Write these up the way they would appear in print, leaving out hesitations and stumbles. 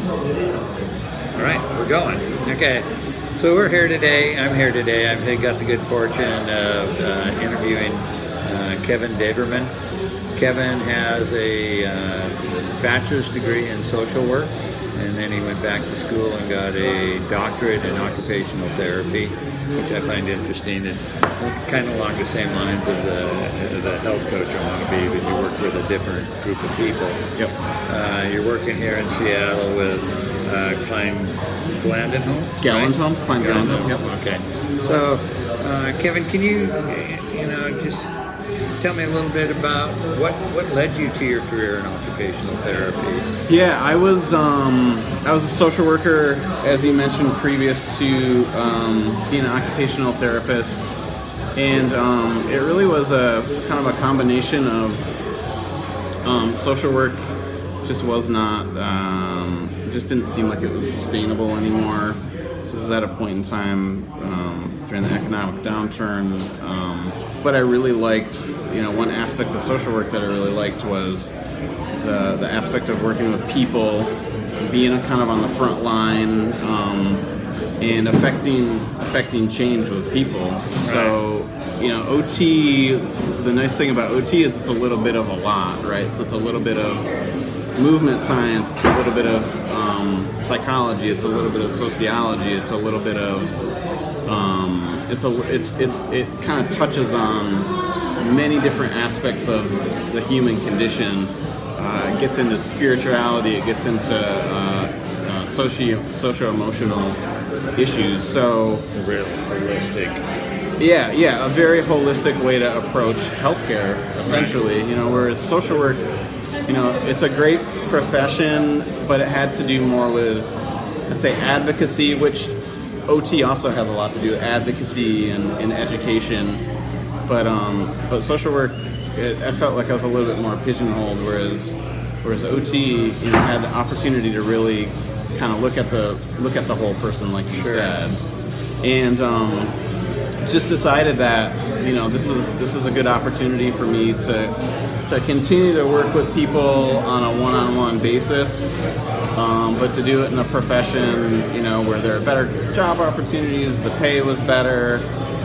All right, we're going. Okay, so we're here today. I'm here today. I've got the good fortune of interviewing Kevin Daverman. Kevin has a bachelor's degree in social work, and then he went back to school and got a doctorate in occupational therapy, which I find interesting. And kind of along the same lines of the health coach I want to be, but you work with a different group of people. Yep. You're working here in Seattle with Klein Glandenholm? Gallenholm, Klein Gallenholm. Yep. Okay. So, Kevin, can you just tell me a little bit about what led you to your career in occupational therapy? Yeah, I was a social worker, as you mentioned, previous to being an occupational therapist, and it really was a kind of a combination of social work just was not just didn't seem like it was sustainable anymore. This was at a point in time during the economic downturn. But I really liked, one aspect of social work that I really liked was the aspect of working with people, being kind of on the front line, and affecting change with people. So, OT, the nice thing about OT is it's a little bit of a lot, right? So it's a little bit of movement science, it's a little bit of psychology, it's a little bit of sociology, it's a little bit of it kind of touches on many different aspects of the human condition. It gets into spirituality, it gets into socio-emotional issues. So real holistic. Yeah, a very holistic way to approach healthcare, essentially. Right. Whereas social work, it's a great profession, but it had to do more with, I'd say, advocacy, which OT also has a lot to do with advocacy and education. But social work, I felt like I was a little bit more pigeonholed, whereas OT, had the opportunity to really kind of look at the whole person, like you said, and just decided that this is a good opportunity for me to continue to work with people on a one-on-one basis, but to do it in a profession where there are better job opportunities, the pay was better,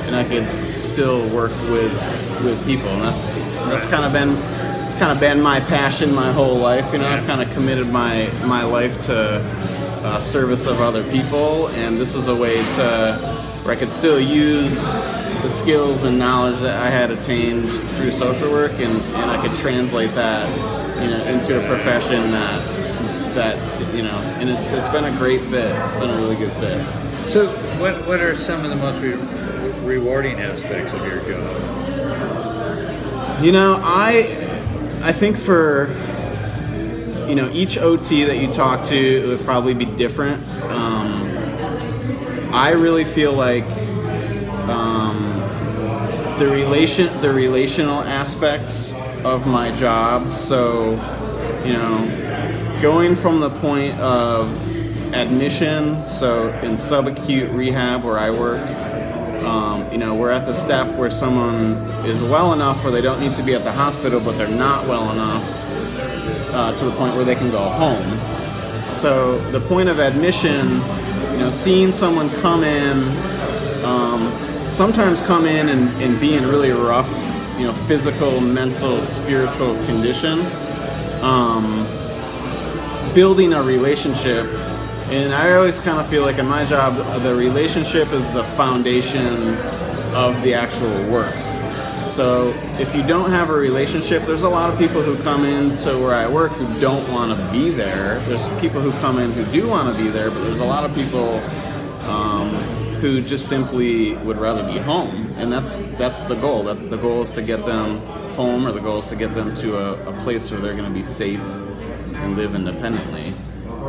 and I could still work with people. And that's kind of been my passion my whole life. I've kind of committed my life to service of other people, and this is a way where I could still use the skills and knowledge that I had attained through social work, and I could translate that into a profession that's and it's been a great fit. It's been a really good fit. So what are some of the most rewarding aspects of your job? I think for each OT that you talk to, it would probably be different. I really feel like the relational aspects of my job. So, going from the point of admission, so in subacute rehab where I work, we're at the step where someone is well enough where they don't need to be at the hospital, but they're not well enough to the point where they can go home. So the point of admission, seeing someone come in, sometimes come in and be in really rough, physical, mental, spiritual condition, building a relationship. And I always kind of feel like in my job, the relationship is the foundation of the actual work. So if you don't have a relationship, there's a lot of people who come in to where I work who don't want to be there. There's people who come in who do want to be there, but there's a lot of people who just simply would rather be home. And that's the goal. The goal is to get them home, or the goal is to get them to a place where they're going to be safe and live independently.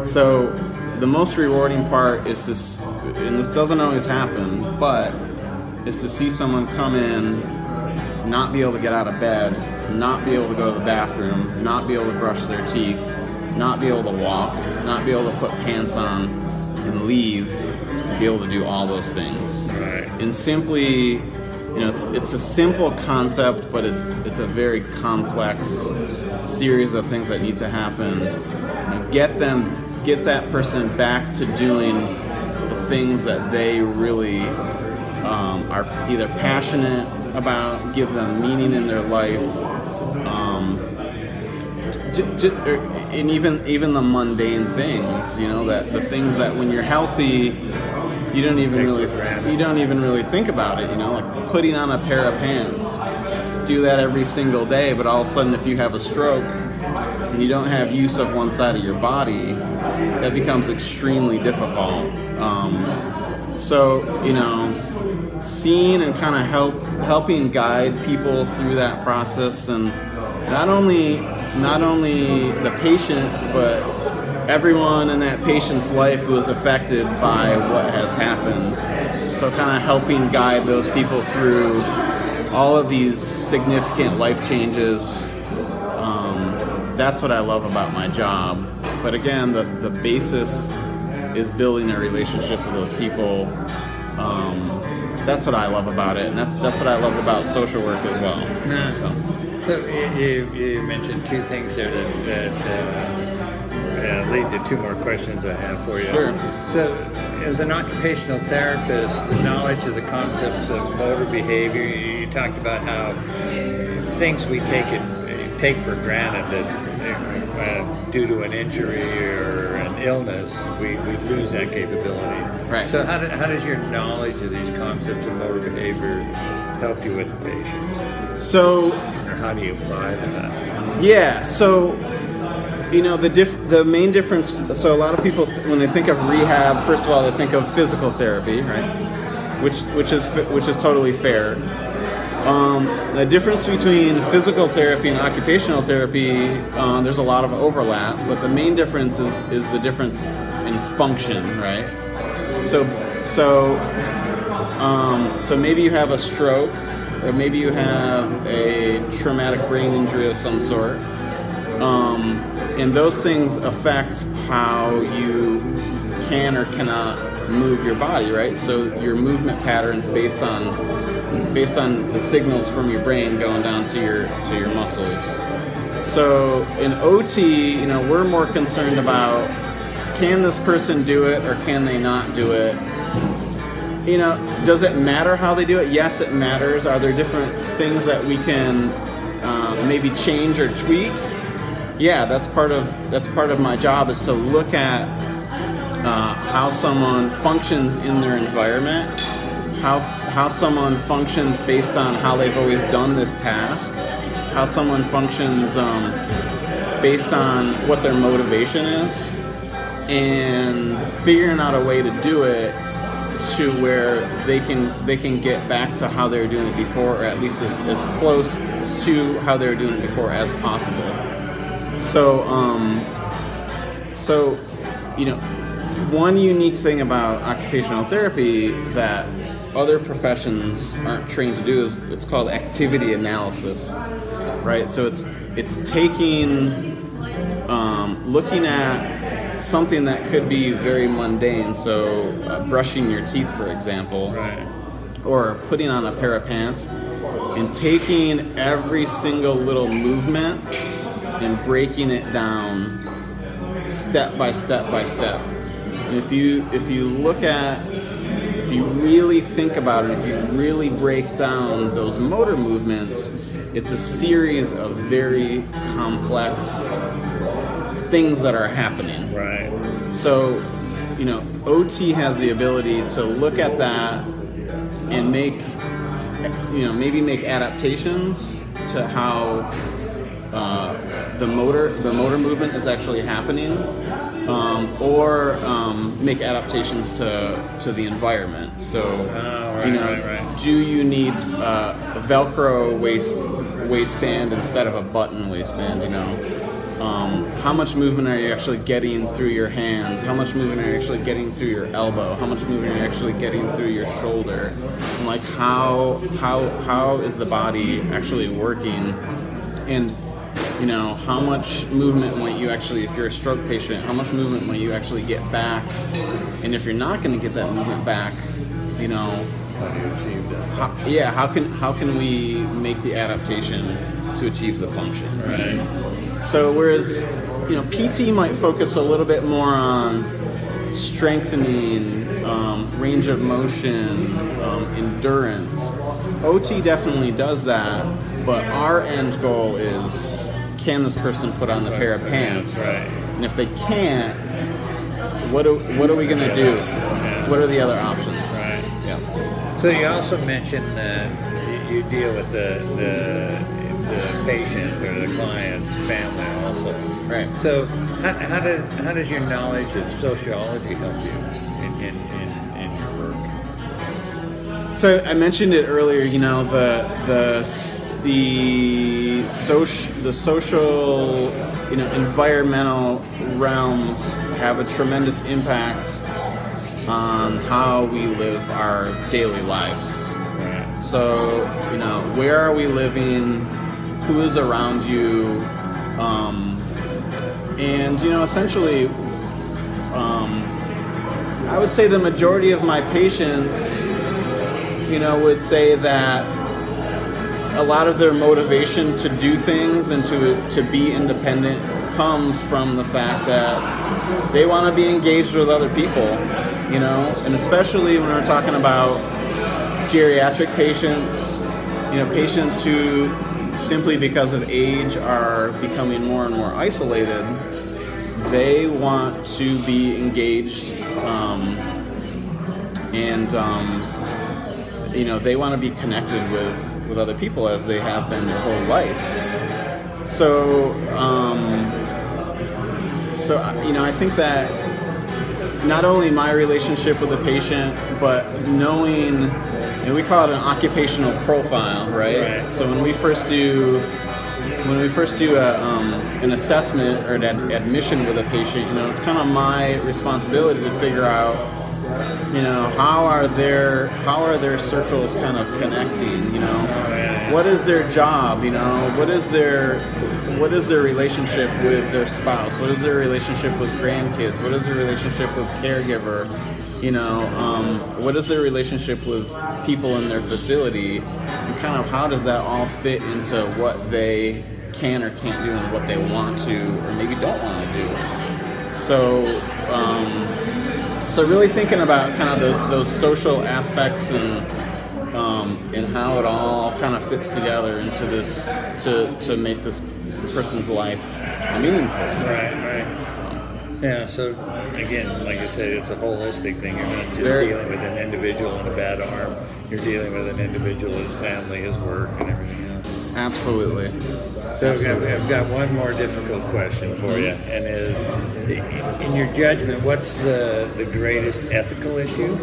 So the most rewarding part is this, and this doesn't always happen, but is to see someone come in, not be able to get out of bed, not be able to go to the bathroom, not be able to brush their teeth, not be able to walk, not be able to put pants on and leave, be able to do all those things. Right. And simply, it's a simple concept, but it's a very complex series of things that need to happen. Get them get that person back to doing the things that they really are either passionate about, give them meaning in their life, and even the mundane things, that the things that when you're healthy, you don't even really think about it, like putting on a pair of pants. Do that every single day, but all of a sudden if you have a stroke and you don't have use of one side of your body, that becomes extremely difficult. So seeing and kind of helping guide people through that process, and not only the patient, but everyone in that patient's life who is affected by what has happened. So kind of helping guide those people through all of these significant life changes. That's what I love about my job. But again, the basis is building a relationship with those people. That's what I love about it, and that's what I love about social work as well. Yeah. So you mentioned two things there that lead to two more questions I have for you. Sure. So, as an occupational therapist, the knowledge of the concepts of motor behavior, you talked about how things we take for granted that due to an injury or an illness, we lose that capability. Right. So how does your knowledge of these concepts of motor behavior help you with the patients? So, or how do you apply that? Yeah, so the main difference. So a lot of people, when they think of rehab, first of all, they think of physical therapy, right? Which is totally fair. The difference between physical therapy and occupational therapy, there's a lot of overlap, but the main difference is the difference in function, right? So maybe you have a stroke, or maybe you have a traumatic brain injury of some sort, and those things affect how you can or cannot move your body, right? So your movement patterns based on the signals from your brain going down to your muscles. So in OT, we're more concerned about, can this person do it or can they not do it? Does it matter how they do it? Yes, it matters. Are there different things that we can maybe change or tweak? Yeah, that's part of my job, is to look at how someone functions in their environment, how someone functions based on how they've always done this task, how someone functions based on what their motivation is, and figuring out a way to do it to where they can get back to how they were doing it before, or at least as close to how they were doing it before as possible. So one unique thing about occupational therapy that other professions aren't trained to do is it's called activity analysis, right? So it's taking, looking at something that could be very mundane, so brushing your teeth, for example, right, or putting on a pair of pants, and taking every single little movement and breaking it down step by step by step. And if you really think about it, if you really break down those motor movements, it's a series of very complex things that are happening. right. So, OT has the ability to look at that and maybe make adaptations to how the motor movement is actually happening, or make adaptations to the environment. So, right. do you need a Velcro waistband instead of a button waistband? How much movement are you actually getting through your hands? How much movement are you actually getting through your elbow? How much movement are you actually getting through your shoulder? And like how is the body actually working? And how much movement might you actually, if you're a stroke patient, how much movement might you actually get back? And if you're not going to get that movement back, How do you achieve that? How can we make the adaptation to achieve the function? Right. So whereas PT might focus a little bit more on strengthening, range of motion, endurance. OT definitely does that, but our end goal is, can this person put on the pair of pants? Right. And if they can't, what are we going to do? What are the other options? Right. Yeah. So you also mentioned that you deal with the patient or the client's family also. Right. So how does your knowledge of sociology help you in your work? So I mentioned it earlier. The social, environmental realms have a tremendous impact on how we live our daily lives. Right. So, where are we living? Who is around you? And, essentially, I would say the majority of my patients, would say that a lot of their motivation to do things and to be independent comes from the fact that they want to be engaged with other people, and especially when we're talking about geriatric patients, patients who simply because of age are becoming more and more isolated. They want to be engaged, they want to be connected with other people as they have been their whole life. So, I think that not only my relationship with the patient, but knowing, we call it an occupational profile, right? So when we first do an assessment or an admission with a patient, it's kind of my responsibility to figure out, how are their circles kind of connecting, what is their job, what is their relationship with their spouse, what is their relationship with grandkids, what is their relationship with caregiver, what is their relationship with people in their facility, and kind of how does that all fit into what they can or can't do and what they want to or maybe don't want to do. So really thinking about kind of those social aspects and how it all kind of fits together into this to make this person's life meaningful. Right. Yeah, so again, like I said, it's a holistic thing. You're not just dealing with an individual in a bad arm. You're dealing with an individual, his family, his work, and everything else. Absolutely. So I've got one more difficult question for you, and is, in your judgment, what's the greatest ethical issue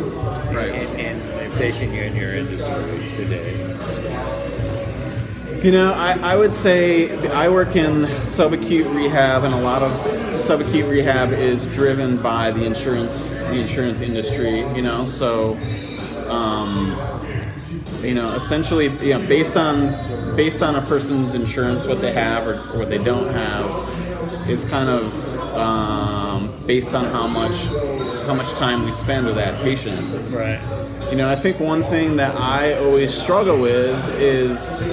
in facing you in your industry today? I would say I work in subacute rehab, and a lot of subacute rehab is driven by the insurance industry. So, essentially, based on a person's insurance, what they have or what they don't have, is kind of based on how much time we spend with that patient. Right. I think one thing that I always struggle with is,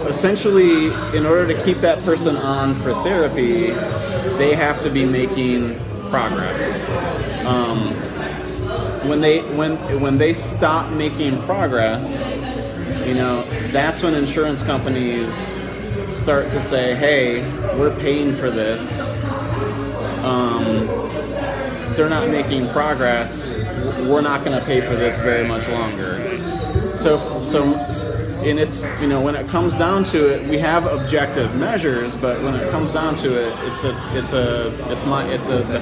essentially, in order to keep that person on for therapy, they have to be making progress. When they stop making progress, that's when insurance companies start to say, "Hey, we're paying for this. They're not making progress. We're not going to pay for this very much longer." So, and it's when it comes down to it, we have objective measures, but when it comes down to it, it's the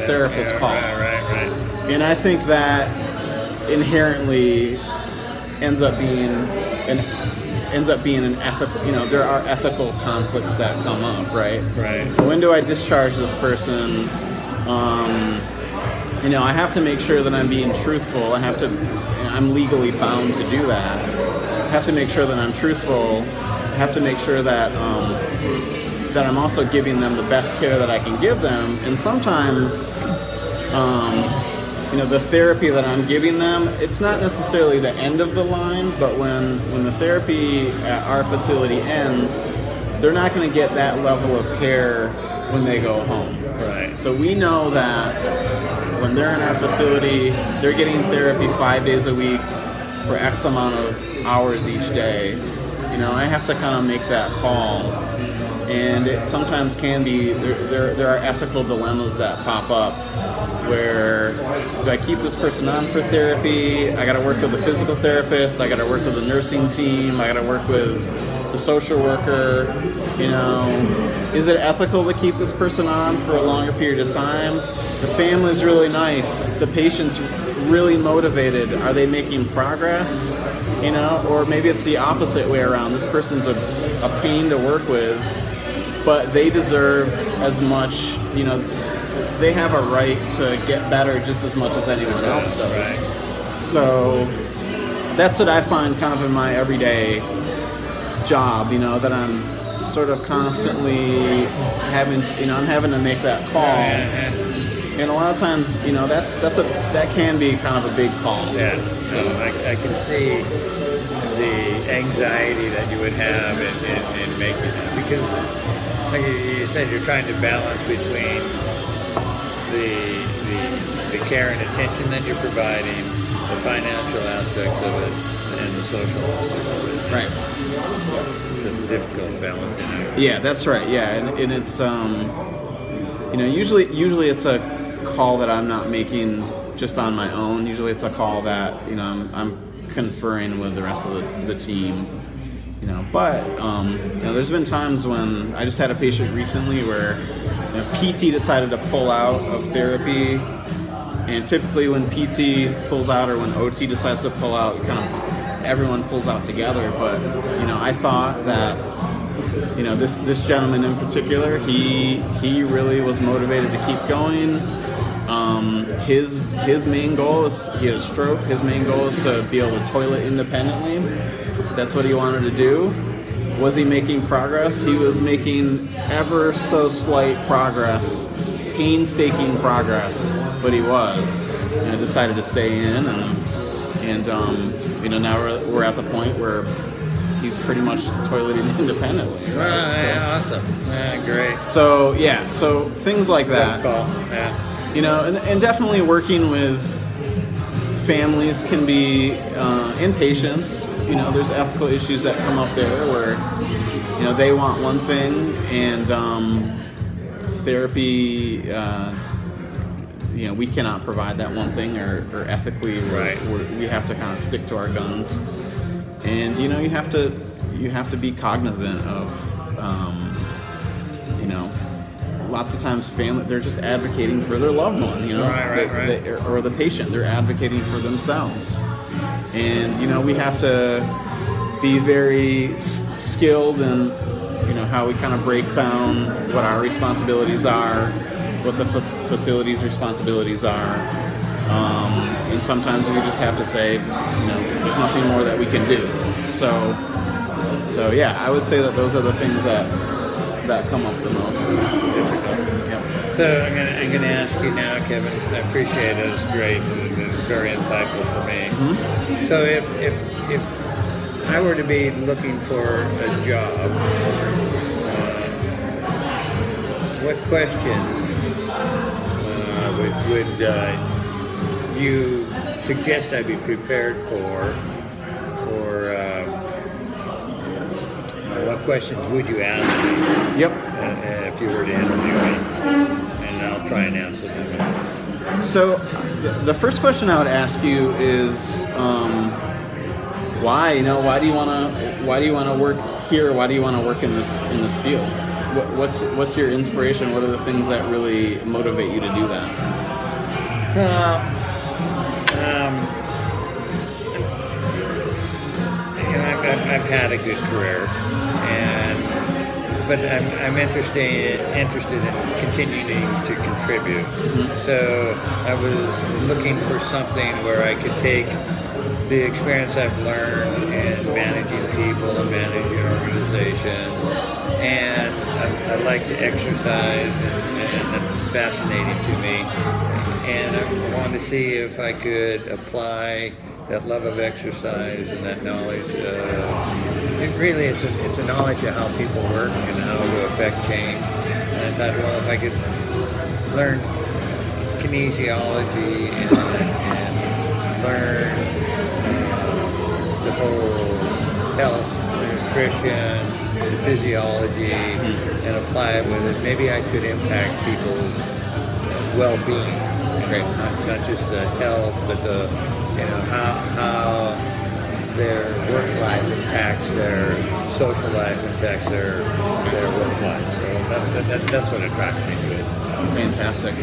therapist's call. Right. And I think that inherently ends up being an ethical. There are ethical conflicts that come up, right? Right. When do I discharge this person? I have to make sure that I'm being truthful. I'm legally bound to do that. I have to make sure that I'm truthful. I have to make sure that that I'm also giving them the best care that I can give them. And sometimes, the therapy that I'm giving them, it's not necessarily the end of the line, but when the therapy at our facility ends, they're not going to get that level of care when they go home. Right. So we know that when they're in our facility, they're getting therapy 5 days a week for X amount of hours each day. You know, I have to kind of make that call. And it sometimes can be, there are ethical dilemmas that pop up where, do I keep this person on for therapy? I got to work with a physical therapist. I got to work with a nursing team. I got to work with the social worker. You know, is it ethical to keep this person on for a longer period of time? The family's really nice. The patient's really motivated. Are they making progress? You know, or maybe it's the opposite way around. This person's a pain to work with, but they deserve as much, you know, they have a right to get better just as much as anyone else does. Right. So that's what I find kind of in my everyday job, you know, that I'm sort of constantly having to, you know, I'm having to make that call. And a lot of times, you know, that can be kind of a big call. Yeah, no, I can see the anxiety that you would have in making that, because like you said, you're trying to balance between the care and attention that you're providing, the financial aspects of it, and the social aspects of it. Right. It's a difficult balancing act. Yeah, that's right. Yeah, and it's you know, usually it's a call that I'm not making just on my own. Usually it's a call that, you know, I'm conferring with the rest of the team. You know, but you know, there's been times when I just had a patient recently where, you know, PT decided to pull out of therapy, and typically when PT pulls out or when OT decides to pull out, kind of everyone pulls out together. But you know, I thought that, you know, this gentleman in particular, he really was motivated to keep going. His main goal is, he had a stroke. His main goal is to be able to toilet independently. That's what he wanted to do. Was he making progress? He was making ever so slight progress, painstaking progress, but he was. And decided to stay in, and you know, now we're at the point where he's pretty much toileting independently. Right? Yeah, awesome. Yeah, great. So yeah, so things like that. That's cool. Yeah. You know, and definitely working with families can be, and patients. You know, there's ethical issues that come up there where, you know, they want one thing, and therapy, you know, we cannot provide that one thing, or ethically, we have to kind of stick to our guns. And you know, you have to be cognizant of, you know, lots of times family, they're just advocating for their loved one, you know, right. Or the patient, they're advocating for themselves. And you know, we have to be very skilled in, you know, how we kind of break down what our responsibilities are, what the facility's responsibilities are, and sometimes we just have to say, you know, there's nothing more that we can do. So yeah, I would say that those are the things that come up the most. So I'm gonna ask you now, Kevin. I appreciate it. It's great and very insightful for me. Mm-hmm. So if I were to be looking for a job, what questions would you suggest I be prepared for, or what questions would you ask me? Yep. If you were to interview me, and I'll try and answer them. So, the first question I would ask you is, why? You know, why do you want to work here? Why do you want to work in this field? What's your inspiration? What are the things that really motivate you to do that? You know, I've had a good career, but I'm interested in continuing to contribute. Mm-hmm. So I was looking for something where I could take the experience I've learned in managing people and managing organizations, and I like to exercise, and that's fascinating to me. And I wanted to see if I could apply that love of exercise and that knowledge. It really it's a knowledge of how people work and how to affect change. And I thought, well, if I could learn kinesiology and learn the whole health, nutrition, the physiology, and apply it with it, maybe I could impact people's well-being. Great. Not just the health, but the how their work life impacts their social life, impacts their work life. So that's what attracts me to it. Fantastic.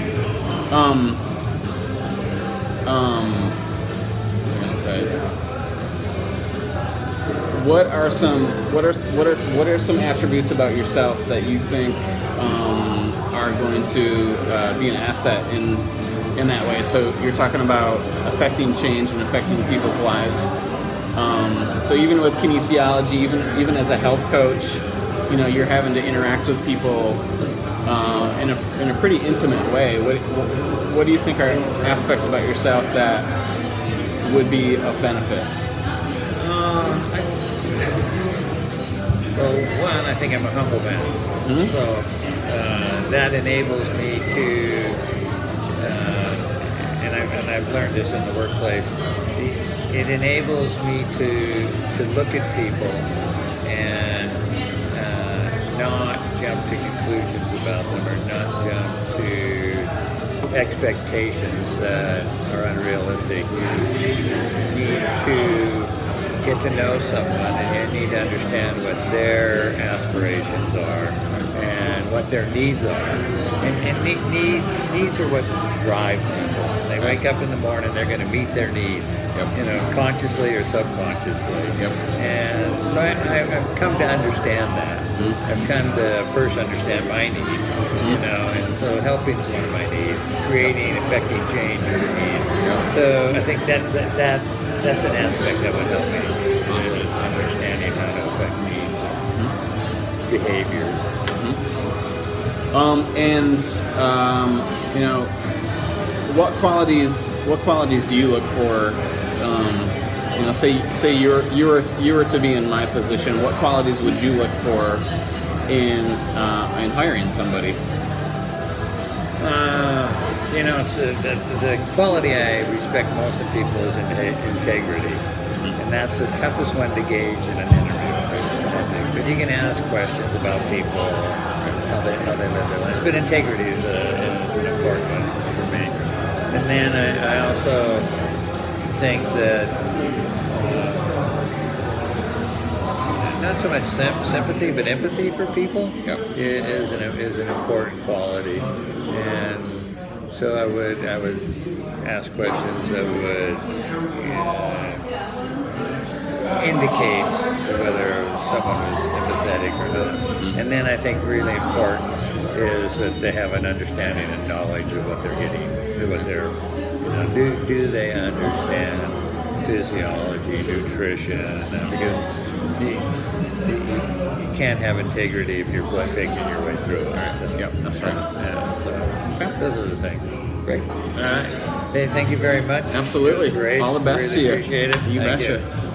What are some attributes about yourself that you think are going to be an asset in that way? So you're talking about affecting change and affecting people's lives. So even with kinesiology, even as a health coach, you're having to interact with people in a pretty intimate way. What do you think are aspects about yourself that would be of benefit? Well, one, I think I'm a humble man. Mm-hmm. So that enables me to, and I've learned this in the workplace, it enables me to look at people and not jump to conclusions about them or not jump to expectations that are unrealistic. You need to get to know someone and you need to understand what their aspirations are and what their needs are. And needs are what drive people. They wake up in the morning, they're going to meet their needs, consciously or subconsciously. Yep. And so I've come to understand that. Mm-hmm. I've come to first understand my needs, and so helping is one of my needs. Creating, affecting change is a need. Yep. So I think that's an aspect that would help me. Awesome. Understanding how to affect needs, behavior. What qualities do you look for? Say you were to be in my position. What qualities would you look for in hiring somebody? It's the quality I respect most in people is integrity, and that's the toughest one to gauge in an interview. But you can ask questions about people, how they live their lives. But integrity is an important one for me. And then I also think that not so much sympathy, but empathy for people is an important quality. And so I would ask questions that would indicate whether someone was empathetic or not. And then I think really important is that they have an understanding and knowledge of what they're getting, what they're, do they understand physiology, nutrition, because you can't have integrity if you're faking your way through it. Right. So, yep, that's right. Those are the things. Great. All right. Hey, thank you very much. Absolutely. Great. All the best really to you. Appreciate it. You Thank betcha. You.